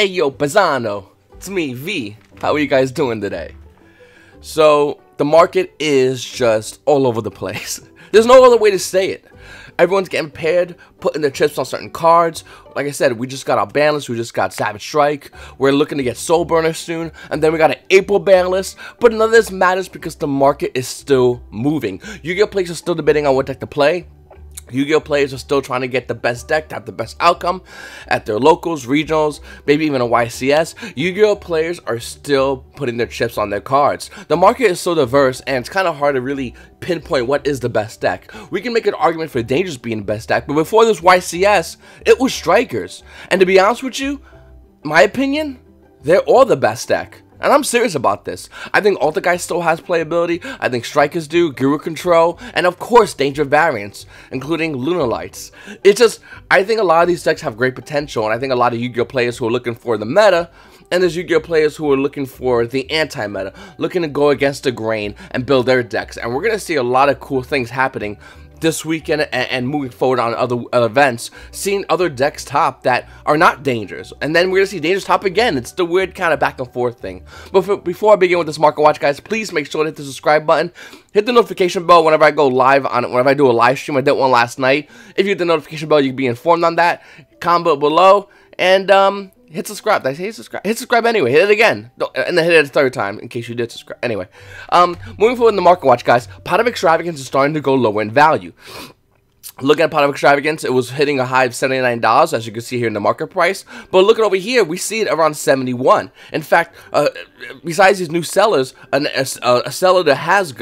Hey yo, Paisano, it's me, V. How are you guys doing today? So, the market is just all over the place. There's no other way to say it. Everyone's getting paired, putting their chips on certain cards. Like I said, we just got our ban list, we just got Savage Strike. We're looking to get Soul Burner soon, and then we got an April ban list. But none of this matters because the market is still moving. Yu-Gi-Oh! Players are still debating on what deck to play. Yu-Gi-Oh! Players are still trying to get the best deck to have the best outcome at their locals, regionals, maybe even a YCS. Yu-Gi-Oh! Players are still putting their chips on their cards. The market is so diverse, and it's kind of hard to really pinpoint what is the best deck. We can make an argument for Dangerous being the best deck, but before this YCS, it was Strikers. And to be honest with you, my opinion, they're all the best deck. And I'm serious about this. I think Altergeist still has playability. I think Strikers do, Guru Control, and of course Danger variants, including Lunar Lights. It's just, I think a lot of these decks have great potential, and I think a lot of Yu-Gi-Oh! Players who are looking for the meta, and there's Yu-Gi-Oh! Players who are looking for the anti-meta, looking to go against the grain and build their decks. And we're going to see a lot of cool things happening this weekend and moving forward on other events, seeing other decks top that are not Dangerous, and then we're gonna see Dangerous top again. It's the weird kind of back and forth thing. But before I begin with this market watch, guys, please make sure to hit the subscribe button, hit the notification bell whenever I go live on it. Whenever I do a live stream, I did one last night. If you hit the notification bell, you can be informed on that. Comment below and hit subscribe. Did I say hit subscribe? Hit subscribe anyway. Hit it again. And then hit it a third time in case you did subscribe. Anyway, moving forward in the market watch, guys, Pot of Extravagance is starting to go lower in value. Looking at Pot of Extravagance, it was hitting a high of $79, as you can see here in the market price. But looking over here, we see it around $71. In fact, besides these new sellers, a seller that has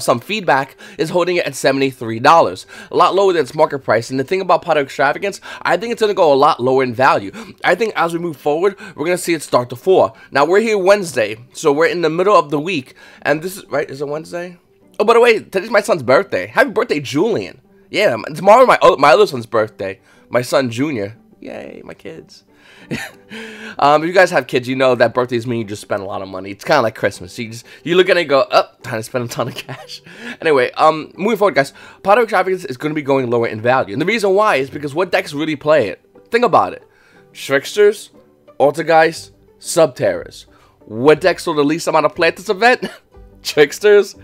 some feedback is holding it at $73, a lot lower than its market price. And the thing about Pot of Extravagance, I think it's going to go a lot lower in value. I think as we move forward, we're going to see it start to fall. Now we're here Wednesday, so we're in the middle of the week, and this is right. Is it Wednesday? Oh, by the way, today's my son's birthday. Happy birthday, Julian. Yeah, tomorrow my other son's birthday, my son Junior. Yay, my kids. If you guys have kids, you know that birthdays mean you just spend a lot of money. It's kind of like Christmas. You look at it and go, oh, time to spend a ton of cash. Anyway, moving forward, guys, Pot of Extravagance is going to be going lower in value. And the reason why is because what decks really play it? Think about it. Tricksters, Altergeist, Subterrors. What decks will the least amount of play at this event? Tricksters,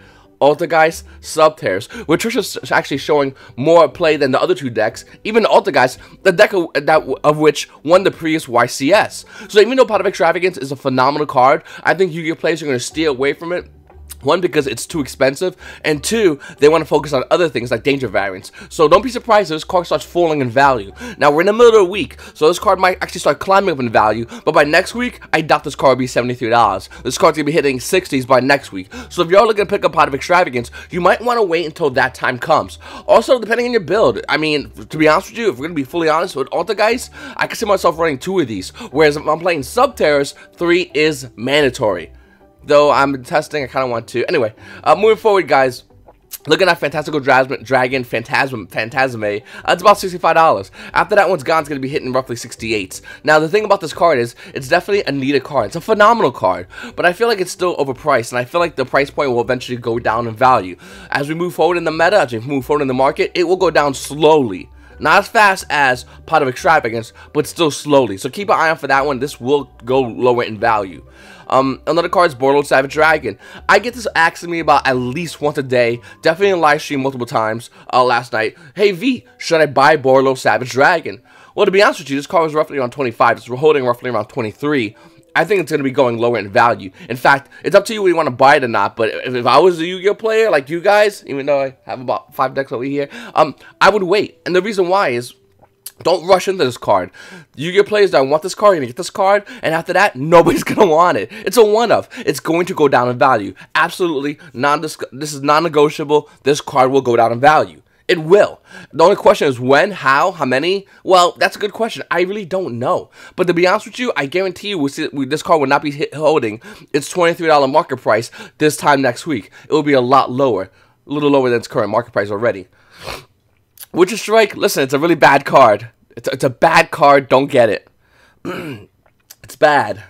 Altergeist, Subterrors, with Tricksters actually showing more play than the other two decks. Even the Altergeist, the deck of which won the previous YCS. So even though Pot of Extravagance is a phenomenal card, I think Yu-Gi-Oh! Players are going to steer away from it. One, because it's too expensive, and two, they want to focus on other things like Danger variants. So don't be surprised if this card starts falling in value. Now, we're in the middle of the week, so this card might actually start climbing up in value, but by next week, I doubt this card will be $73. This card's going to be hitting 60s by next week. So if you're looking to pick up Pot of Extravagance, you might want to wait until that time comes. Also, depending on your build, I mean, to be honest with you, if we're going to be fully honest with Altergeist, I can see myself running 2 of these, whereas if I'm playing Subterrors, 3 is mandatory. Though I'm testing, I kind of want to. Anyway, moving forward, guys. Looking at Fantastical Dragon Phantasme, it's about $65. After that one's gone, it's going to be hitting roughly 68. Now, the thing about this card is, it's definitely a needed card. It's a phenomenal card, but I feel like it's still overpriced, and I feel like the price point will eventually go down in value. As we move forward in the meta, as we move forward in the market, it will go down slowly. Not as fast as Pot of Extravagance, but still slowly. So keep an eye out for that one. This will go lower in value. Another card is Borderlord Savage Dragon. I get this asking me about at least once a day, definitely in live stream multiple times last night. Hey V, should I buy Borderlord Savage Dragon? Well, to be honest with you, this card was roughly around 25. It's holding roughly around 23. I think it's going to be going lower in value. In fact, it's up to you whether you want to buy it or not, but if I was a Yu-Gi-Oh! Player like you guys, even though I have about 5 decks over here, I would wait. And the reason why is, don't rush into this card. Yu-Gi-Oh! Players that want this card, you're going to get this card, and after that, nobody's going to want it. It's a one-of. It's going to go down in value. Absolutely, this is non-negotiable. This card will go down in value. It will. The only question is when, how many? Well, that's a good question. I really don't know. But to be honest with you, I guarantee you this card will not be holding its $23 market price this time next week. It will be a lot lower. A little lower than its current market price already. Witcher Strike, listen, it's a really bad card. It's a bad card. Don't get it. It's bad.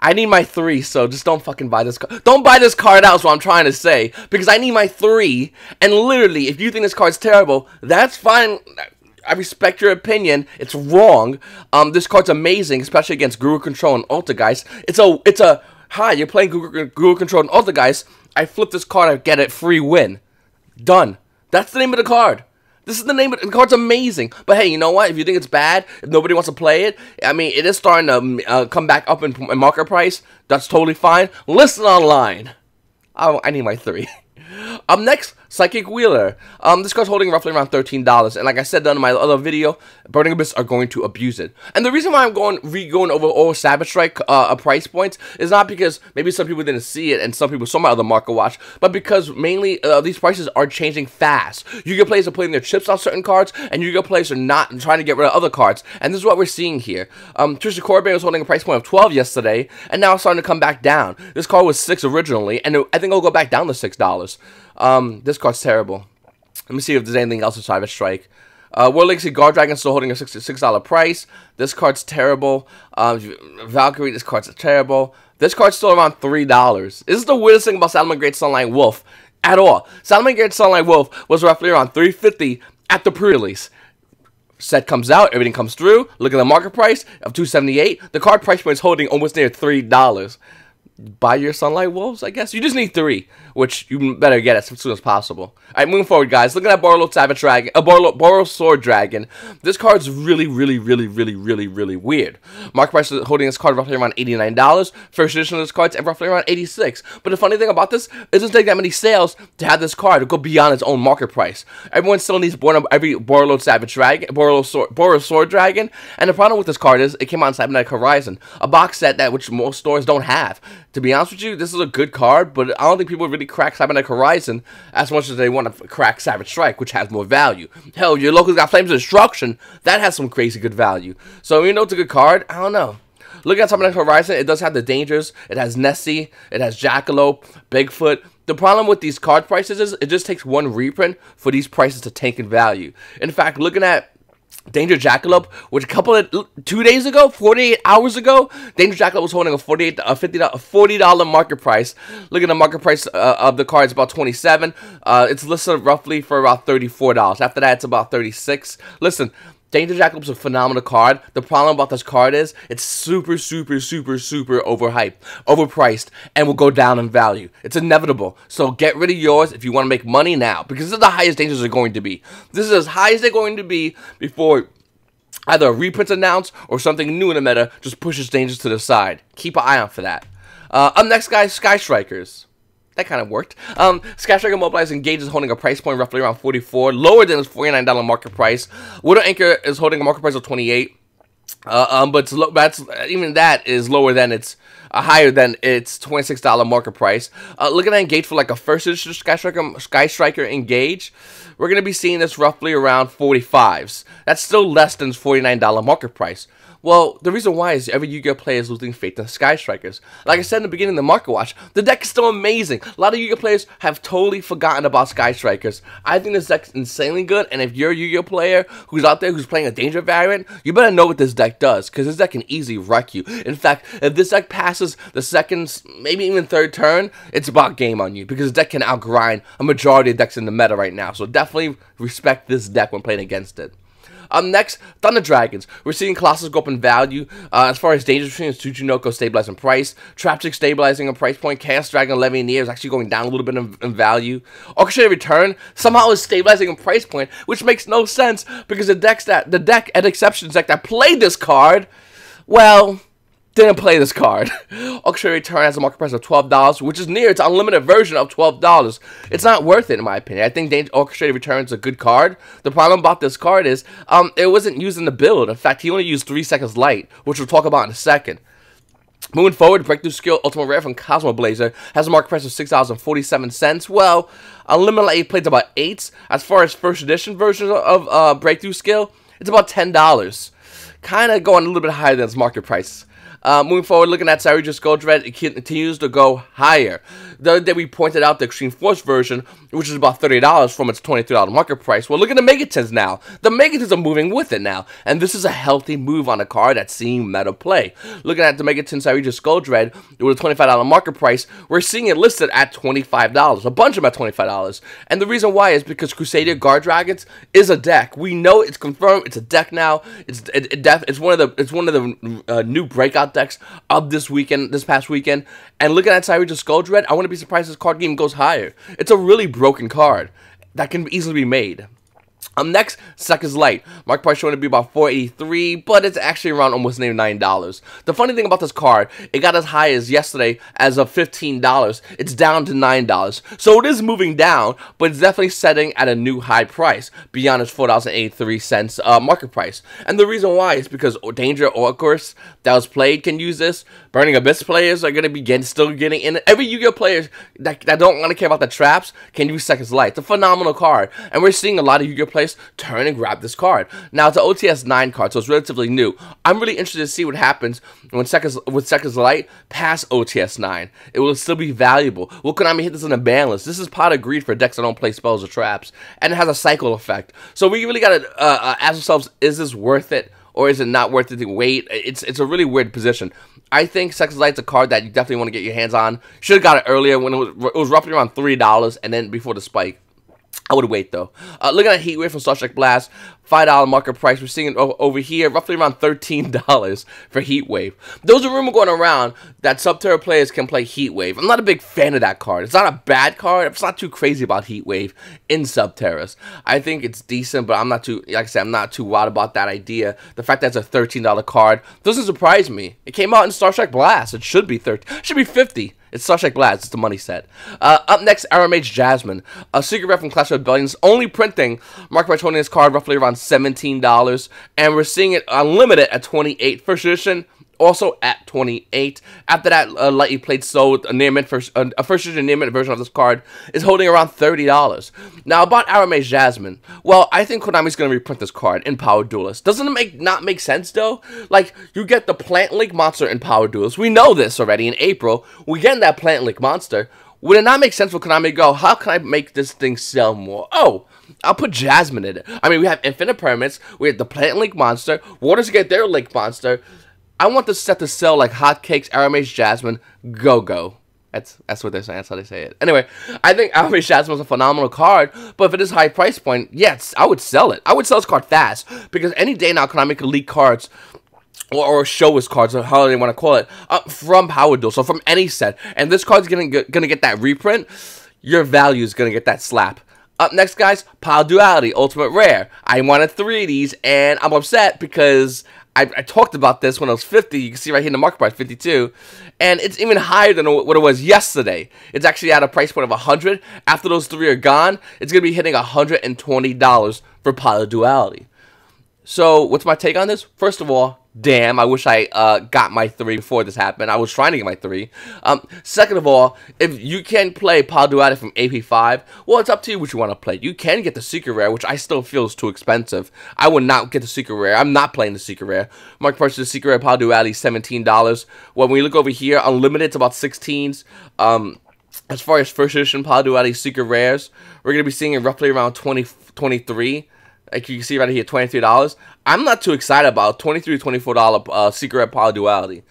I need my 3, so just don't fucking buy this card. Don't buy this card out, is what I'm trying to say. Because I need my 3, and literally, if you think this card's terrible, that's fine. I respect your opinion. It's wrong. This card's amazing, especially against Guru Control and Ultigeist. It's a hi. You're playing Guru Control and Ultigeist. I flip this card. I get it. Free win. Done. That's the name of the card. This is the name of the card's amazing. But hey, you know what? If you think it's bad, if nobody wants to play it, I mean, it is starting to come back up in market price. That's totally fine. Listen online. I need my 3. Up next, Psychic Wheeler. This card's holding roughly around $13, and like I said in my other video, Burning Abyss are going to abuse it. And the reason why I'm going over all Savage Strike price points is not because maybe some people didn't see it and some people saw my other market watch, but because mainly these prices are changing fast. Yu-Gi-Oh players are putting their chips on certain cards, and Yu-Gi-Oh players are not trying to get rid of other cards. And this is what we're seeing here. Trisha Corbin was holding a price point of 12 yesterday, and now it's starting to come back down. This card was 6 originally, and I think it'll go back down to $6. This card's terrible. Let me see if there's anything else inside of Strike. World Legacy Guard Dragon still holding a $6 price. This card's terrible. Valkyrie, this card's terrible. This card's still around $3. This is the weirdest thing about Salamangreat Great Sunlight Wolf at all. Salamangreat Great Sunlight Wolf was roughly around $350 at the pre-release. Set comes out, everything comes through. Look at the market price of $278. The card price point is holding almost near $3. Buy your Sunlight Wolves, I guess. You just need 3, which you better get as soon as possible. Alright, moving forward, guys. Looking at Borrowed Savage Dragon, Borrowed Sword Dragon. This card's really weird. Market price is holding this card roughly around $89. First edition of this card's at roughly around $86. But the funny thing about this, it doesn't take that many sales to have this card to go beyond its own market price. Everyone still needs every Borrowed Savage Dragon, Borrowed Sword Dragon. And the problem with this card is it came out in Cybernetic Horizon, a box set that which most stores don't have. To be honest with you, this is a good card, but I don't think people really crack Cybernetic Horizon as much as they want to crack Savage Strike, which has more value. Hell, your locals got Flames of Destruction. That has some crazy good value. So, you know it's a good card? I don't know. Looking at Cybernetic Horizon, it does have the dangers. It has Nessie. It has Jackalope, Bigfoot. The problem with these card prices is it just takes one reprint for these prices to tank in value. In fact, looking at Danger Jackalope, which 2 days ago, 48 hours ago, Danger Jackalope was holding a $40 market price. Look at the market price of the card, it's about $27. It's listed roughly for about $34. After that, it's about $36. Listen, Danger Jackalope's a phenomenal card. The problem about this card is it's super overhyped, overpriced, and will go down in value. It's inevitable. So get rid of yours if you want to make money now, because this is the highest dangers are going to be. This is as high as they're going to be before either a reprint announced or something new in the meta just pushes dangers to the side. Keep an eye out for that. Up next, guys, Sky Strikers. That kind of worked. Sky Striker Mobilized Engage is holding a price point roughly around $44, lower than its $49 market price. Widow Anchor is holding a market price of $28, but even that is lower than its higher than its $26 market price. Looking at Engage for like a first edition Sky Striker Engage, we're gonna be seeing this roughly around 45s. That's still less than its $49 market price. Well, the reason why is every Yu-Gi-Oh player is losing faith in Sky Strikers. Like I said in the beginning of the Market Watch, the deck is still amazing. A lot of Yu-Gi-Oh players have totally forgotten about Sky Strikers. I think this deck's insanely good, and if you're a Yu-Gi-Oh player who's out there who's playing a Danger variant, you better know what this deck does, because this deck can easily wreck you. In fact, if this deck passes the second, maybe even third turn, it's about game on you, because this deck can outgrind a majority of decks in the meta right now. So definitely respect this deck when playing against it. Next, Thunder Dragons. We're seeing Colossus go up in value. As far as Dangerous Machine, Tsuchinoko stabilizing price. Trapchick stabilizing a price point. Chaos Dragon Levianeer is actually going down a little bit in value. Orchestrated Return somehow is stabilizing a price point, which makes no sense because the deck at Exceptions deck that played this card, well, didn't play this card. Orchestrated Return has a market price of $12, which is near its unlimited version of $12. It's not worth it, in my opinion. I think Orchestrated Return is a good card. The problem about this card is it wasn't used in the build. In fact, he only used 3 seconds light, which we'll talk about in a second. Moving forward, Breakthrough Skill Ultimate Rare from Cosmo Blazer has a market price of $6.47. Well, Unlimited Light plays about 8. As far as first edition versions of Breakthrough Skill, it's about $10. Kind of going a little bit higher than its market price. Moving forward, looking at Yugioh Gold Red, it continues to go higher. The other day we pointed out the Extreme Force version, which is about $30 from its $23 market price. Well, look at the Megatons now. The Megatons are moving with it now, and this is a healthy move on a card that's seeing meta play. Looking at the Megatons Yugioh Gold Red with a $25 market price, we're seeing it listed at $25. A bunch of them at $25. And the reason why is because Crusader Guard Dragons is a deck. We know it's confirmed. It's a deck now. It's one of the new breakout decks of this past weekend. And looking at Yugioh Gold Red, I wouldn't be surprised if this card game goes higher. It's a really broken card that can easily be made. Next, Seconds Light. Market price showing to be about $4.83, but it's actually around almost $9. The funny thing about this card, it got as high as yesterday as of $15. It's down to $9. So it is moving down, but it's definitely setting at a new high price, beyond its $4.83 market price. And the reason why is because Danger Orcus that was played can use this. Burning Abyss players are going to be still getting in. Every Yu-Gi-Oh player that don't want to care about the traps can use Seconds Light. It's a phenomenal card, and we're seeing a lot of Yu-Gi-Oh players turn and grab this card. Now, it's an OTS 9 card, so it's relatively new. I'm really interested to see what happens when Seconds Light pass OTS 9. It will still be valuable. Will Konami hit this on a ban list? This is pot of greed for decks that don't play spells or traps, and it has a cycle effect. So we really got to ask ourselves, is this worth it, or is it not worth it to wait? It's a really weird position. I think Seconds Light's a card that you definitely want to get your hands on. Should have got it earlier when it was roughly around $3, and then before the spike. I would wait though. Looking at Heatwave from Star Trek Blast, $5 market price. We're seeing it over here, roughly around $13 for Heatwave. There's a rumor going around that Subterra players can play Heatwave. I'm not a big fan of that card. It's not a bad card. I'm not too crazy about Heatwave in Subterras. I think it's decent, but I'm not too, like I said, I'm not too wild about that idea. The fact that it's a $13 card doesn't surprise me. It came out in Star Trek Blast. It should be It should be $50. It's Star Trek Blast. It's the money set. Up next, Aramage Jasmine. A secret rep from Clash of Rebellions. Only printing. Market price holding this card roughly around $17. And we're seeing it unlimited at $28. First edition, also at $28. After that, lightly played sold, a first edition near mint version of this card is holding around $30. Now, about Aramage Jasmine. Well, I think Konami's going to reprint this card in Power Duelist. Doesn't it not make sense, though? Like, you get the Plant Link monster in Power Duelist. We know this already in April. We get that Plant Link monster. Would it not make sense for Konami to go, how can I make this thing sell more? Oh, I'll put Jasmine in it. I mean, we have Infinite Pyramids. We have the Plant Link monster. Waters get their Link monster. I want this set to sell like hotcakes. Aramage Jasmine, go. That's what they're saying. That's how they say it. Anyway, I think Aramage Jasmine is a phenomenal card, but if it is high price point, yes, I would sell it. I would sell this card fast, because any day now Konami could leak cards or show us cards, or however they want to call it, from Power Duel, so from any set, and this card's gonna get that reprint, your value is gonna get that slap. Up next, guys, Power Duality Ultimate Rare. I wanted 3 of these, and I'm upset because I talked about this when it was 50. You can see right here in the market price, 52. And it's even higher than what it was yesterday. It's actually at a price point of 100. After those 3 are gone, it's going to be hitting $120 for Power Duality. So, what's my take on this? First of all, damn, I wish I got my 3 before this happened. I was trying to get my 3. Second of all, if you can play Power Duality from AP5, well, it's up to you what you want to play. You can get the Secret Rare, which I still feel is too expensive. I would not get the Secret Rare. I'm not playing the Secret Rare. Market price of the Secret Rare Power Duality, $17. When we look over here, Unlimited, it's about 16s. As far as first edition Power Duality Secret Rares, we're going to be seeing it roughly around 23. Like you can see right here, $23. I'm not too excited about $23 to $24 Secret Rare Power Duality.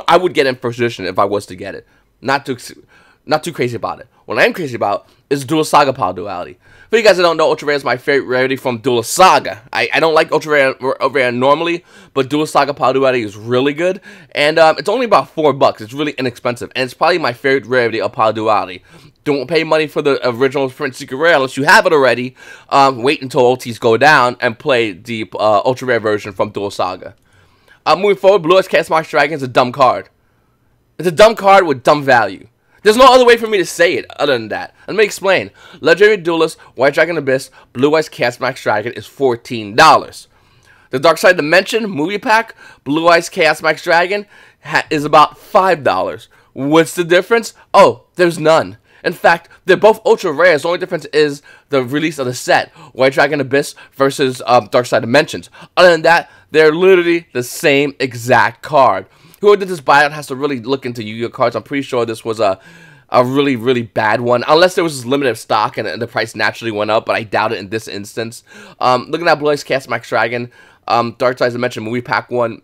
I would get in first edition if I was to get it. Not too crazy about it. What I am crazy about is Dual Saga Power Duality. For you guys that don't know, Ultra Rare is my favorite rarity from Dual Saga. I don't like Ultra Rare normally, but Dual Saga Power Duality is really good. And it's only about $4. It's really inexpensive. And it's probably my favorite rarity of Power Duality. Don't pay money for the original print Secret Rare unless you have it already. Wait until OTs go down and play the Ultra Rare version from Dual Saga. Moving forward, Blue Eyes Cast Max Dragon is a dumb card. It's a dumb card with dumb value. There's no other way for me to say it other than that. Let me explain. Legendary Duelist, White Dragon Abyss, Blue Eyes Cast Max Dragon is $14. The Dark Side Dimension movie pack, Blue Eyes Chaos Max Dragon, is about $5. What's the difference? Oh, there's none. In fact, they're both ultra rares. The only difference is the release of the set. White Dragon Abyss versus Dark Side Dimensions. Other than that, they're literally the same exact card. whoever did this buyout has to really look into Yu-Gi-Oh cards. I'm pretty sure this was a really, really bad one, unless there was this limited stock and the price naturally went up, but I doubt it in this instance. Looking at Blue Eyes Cast Max Dragon, Dark Sides I mentioned, Movie Pack 1,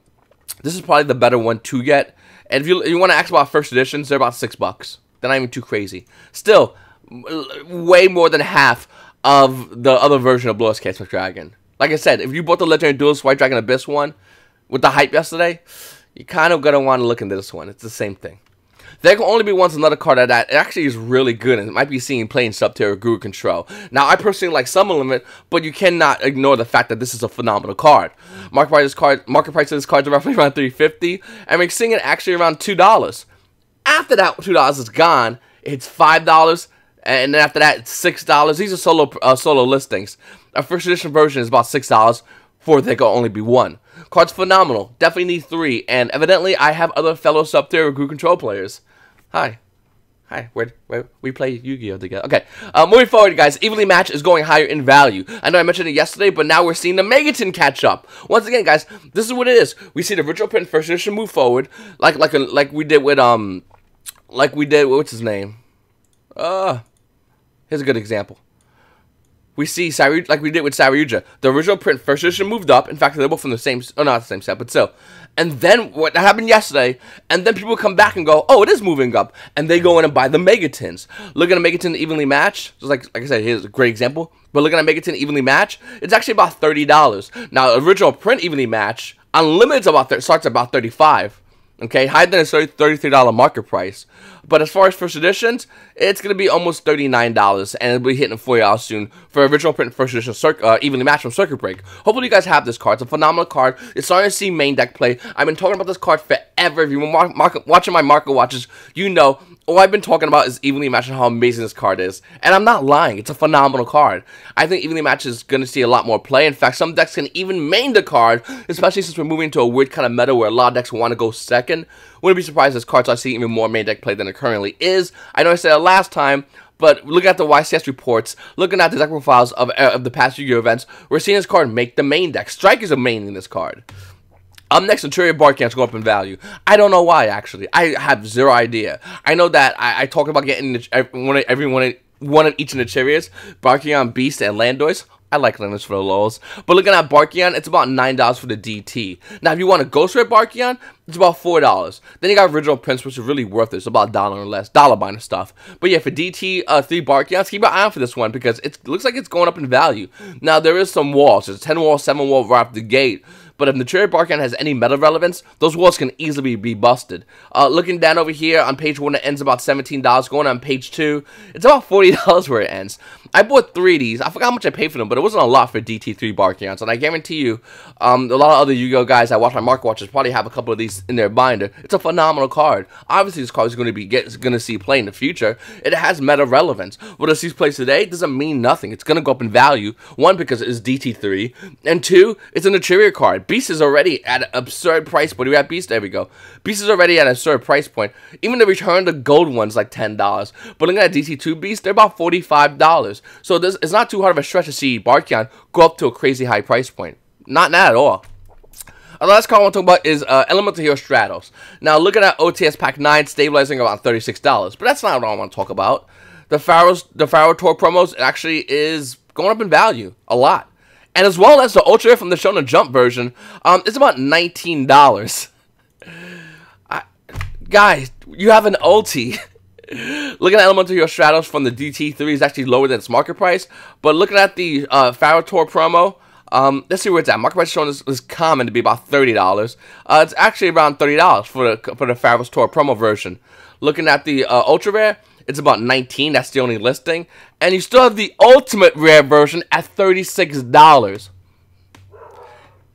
this is probably the better one to get. And if you want to ask about first editions, they're about $6. They're not even too crazy. Still, way more than half of the other version of Blue Eyes Cast Max Dragon. Like I said, if you bought the Legendary Duelist White Dragon Abyss one with the hype yesterday, you're kind of going to want to look into this one. It's the same thing. There can only be once another card that actually is really good, and it might be seen playing Sub-Terra Guru Control. Now, I personally like Summon Limit, but you cannot ignore the fact that this is a phenomenal card. Market price of this card is roughly around $3.50, and we're seeing it actually around $2. After that $2 is gone, it's $5, and then after that, it's $6. These are solo listings. Our first edition version is about $6. For there can only be one. Card's phenomenal. Definitely need 3. And evidently, I have other fellow Sub-Terra Group Control players. Hi. Where we play Yu-Gi-Oh together. Okay. Moving forward, guys, Evenly Match is going higher in value. I know I mentioned it yesterday, but now we're seeing the Megaton catch up. Once again, guys, this is what it is. We see the Virtual Print first edition move forward, like we did with what's his name? Here's a good example. We see like we did with Saryuja. The original print first edition moved up. In fact, they're both from the same, not the same set, but still. And then what happened yesterday, and then people come back and go, oh, it is moving up. And they go in and buy the Megatons. Look at a Megaton Evenly Match. Just like I said, here's a great example. But look at a Megaton Evenly Match. It's actually about $30. Now, original print Evenly Match, Unlimited starts at about $35. Okay, higher than its $33 market price. But as far as first editions, it's going to be almost $39, and it'll be hitting $40 soon for original print first edition Evenly Matched from Circuit Break. Hopefully you guys have this card. It's a phenomenal card. It's starting to see main deck play. I've been talking about this card forever. If you've been watching my market watches, you know all I've been talking about is Evenly Matched and how amazing this card is. And I'm not lying. It's a phenomenal card. I think Evenly Matched is going to see a lot more play. In fact, some decks can even main the card, especially since we're moving into a weird kind of meta where a lot of decks want to go second. Wouldn't be surprised if this card starts seeing even more main deck play than it currently is. I know I said it last time, but looking at the YCS reports, looking at the deck profiles of the past Yu-Gi-Oh events, we're seeing this card make the main deck. Strike is a main in this card. Up next, Centurion Barkhan's go up in value. I don't know why, actually. I have zero idea. I know that I talked about getting one of each in the chariots, Barkhan, Beast, and Landois. I like Landois for the lows. But looking at Barkhan, it's about $9 for the DT. Now, if you want a Ghost Red Barkhan, it's about $4. Then you got Original Prince, which is really worth it. It's about $1 or less. Dollar binder stuff. But yeah, for DT, 3 Barkhans, keep an eye out for this one because it looks like it's going up in value. Now, there is some walls. There's 10 wall, 7 wall right off the gate. But if the Cherry Barkhan has any meta relevance, those walls can easily be busted. Looking down over here on page 1, it ends about $17. Going on page 2, it's about $40 where it ends. I bought 3 of these. I forgot how much I paid for them, but it wasn't a lot for DT3 Barkhans. And I guarantee you, a lot of other Yu-Gi-Oh guys that watch my market watches probably have a couple of these in their binder. It's a phenomenal card. Obviously, this card is going to see play in the future. It has meta relevance. What it sees play today doesn't mean nothing. It's going to go up in value. 1, because it is DT3, and 2, it's an Interior card. Beast is already at an absurd price point. We have Beast. There we go. Beast is already at an absurd price point. Even the return the gold one's like $10. But looking at DT2 Beast, they're about $45. So it's not too hard of a stretch to see Barkhan go up to a crazy high price point. Not at all. The last card I want to talk about is Elemental Hero Stratos. Now, looking at OTS Pack 9, stabilizing about $36. But that's not what I want to talk about. The Pharaoh Tour promos actually is going up in value a lot. And as well as the Ultra from the Shonen Jump version, it's about $19. Guys, you have an ulti. Looking at Elemental Hero Stratos from the DT3 is actually lower than its market price. But looking at the Pharaoh Tour promo, let's see where it's at. Market price shown is common to be about $30. It's actually around $30 for the Pharaoh's Tour promo version. Looking at the Ultra Rare, it's about $19. That's the only listing. And you still have the Ultimate Rare version at $36.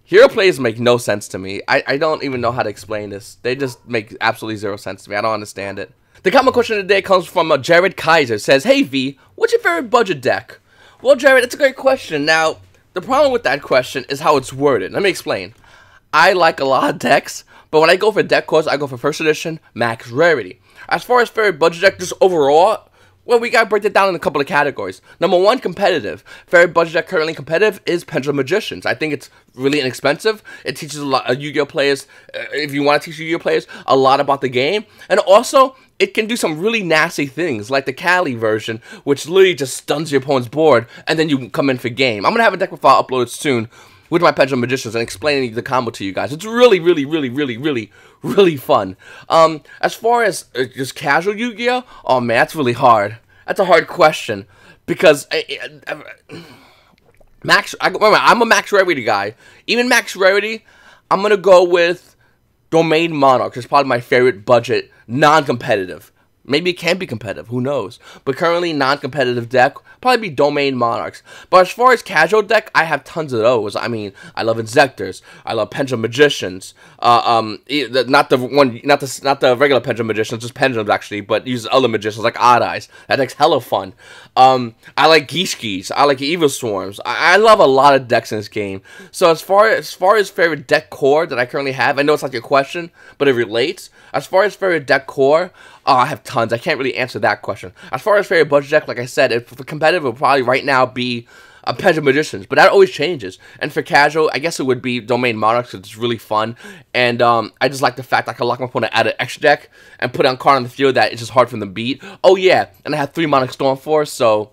Hero plays make no sense to me. I don't even know how to explain this. They just make absolutely zero sense to me. I don't understand it. The comment question of the day comes from Jared Kaiser. It says, hey V, what's your favorite budget deck? Well, Jared, it's a great question. Now, the problem with that question is how it's worded. Let me explain. I like a lot of decks, but when I go for deck course, I go for first edition, max rarity. As far as favorite budget deck, just overall, Well, we gotta break it down in a couple of categories. Number one, competitive. Favorite budget deck currently competitive is Pendulum Magicians. I think it's really inexpensive. It teaches a lot of Yu-Gi-Oh players, if you want to teach Yu-Gi-Oh players, a lot about the game. And also, it can do some really nasty things, like the Cali version, which literally just stuns your opponent's board, and then you come in for game. I'm gonna have a deck file uploaded soon with my Pendulum Magicians and explaining the combo to you guys. It's really, really, really, really, really, really fun. As far as just casual Yu-Gi-Oh, oh man, that's really hard. That's a hard question because remember, I'm a max rarity guy. Even max rarity, I'm gonna go with Domain Monarch. It's probably my favorite budget non-competitive. Maybe it can be competitive, who knows? But currently, non-competitive deck, probably be Domain Monarchs. But as far as casual deck, I have tons of those. I mean, I love Inzectors, I love Pendulum Magicians, not the regular Pendulum Magicians, just Pendulums actually, but use other Magicians like Odd Eyes. That deck's hella fun. I like Geese, I like Evil Swarms. I love a lot of decks in this game. So as far as favorite deck core that I currently have, I know it's not your question, but it relates. As far as favorite deck core, I have tons. I can't really answer that question. As far as favorite budget deck, like I said, for competitive, it would probably right now be Pendulum Magicians, but that always changes. And for casual, I guess it would be Domain Monarchs, because it's really fun. And I just like the fact I can lock my opponent out of extra deck and put on card on the field that it's just hard for them to beat. Oh yeah, and I have 3 Monarch Stormforce, so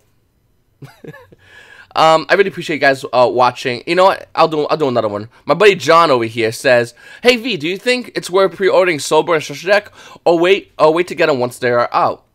I really appreciate you guys watching. You know what? I'll do another one. My buddy John over here says, "Hey V, do you think it's worth pre-ordering Soulburn and Structure Deck, or wait to get them once they are out?"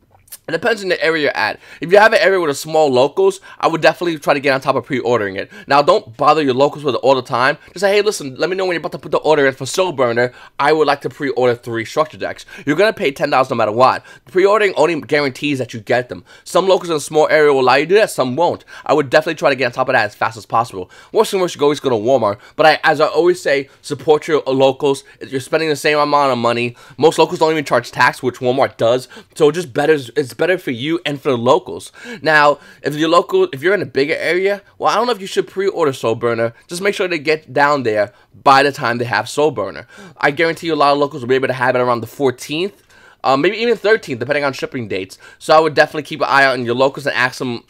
It depends on the area you're at. If you have an area with a small locals, I would definitely try to get on top of pre-ordering it. Now, don't bother your locals with it all the time. Just say, hey, listen, let me know when you're about to put the order in for Soul Burner. I would like to pre-order 3 structure decks. You're going to pay $10 no matter what. Pre-ordering only guarantees that you get them. Some locals in a small area will allow you to do that, some won't. I would definitely try to get on top of that as fast as possible. Worst thing worst, you always go to Walmart. But as I always say, support your locals. If you're spending the same amount of money, most locals don't even charge tax, which Walmart does. So it's better for you and for the locals. Now, if you're in a bigger area, well, I don't know if you should pre-order Soul Burner. Just make sure they get down there by the time they have Soul Burner. I guarantee you a lot of locals will be able to have it around the 14th. Maybe even 13th, depending on shipping dates. So I would definitely keep an eye out on your locals and ask them,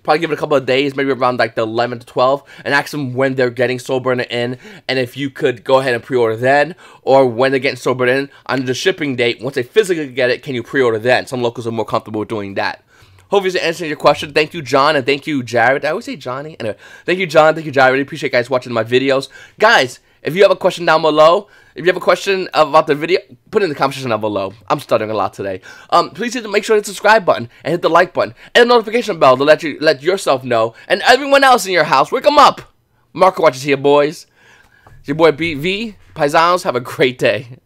probably give it a couple of days, maybe around like the 11th to 12th, and ask them when they're getting Soul Burner in, and if you could go ahead and pre-order then, or when they're getting Soul Burner in, on the shipping date, once they physically get it, can you pre-order then? Some locals are more comfortable with doing that. Hope this answered your question. Thank you, John, and thank you, Jared. I always say Johnny. Anyway, thank you, John. Thank you, Jared. I really appreciate you guys watching my videos. Guys, if you have a question down below, if you have a question about the video, put it in the comment section down below. I'm stuttering a lot today. Please make sure to hit the subscribe button and hit the like button and the notification bell to let yourself know, and everyone else in your house, wake them up. Marco watches here, boys. It's your boy V. Paisanos, have a great day.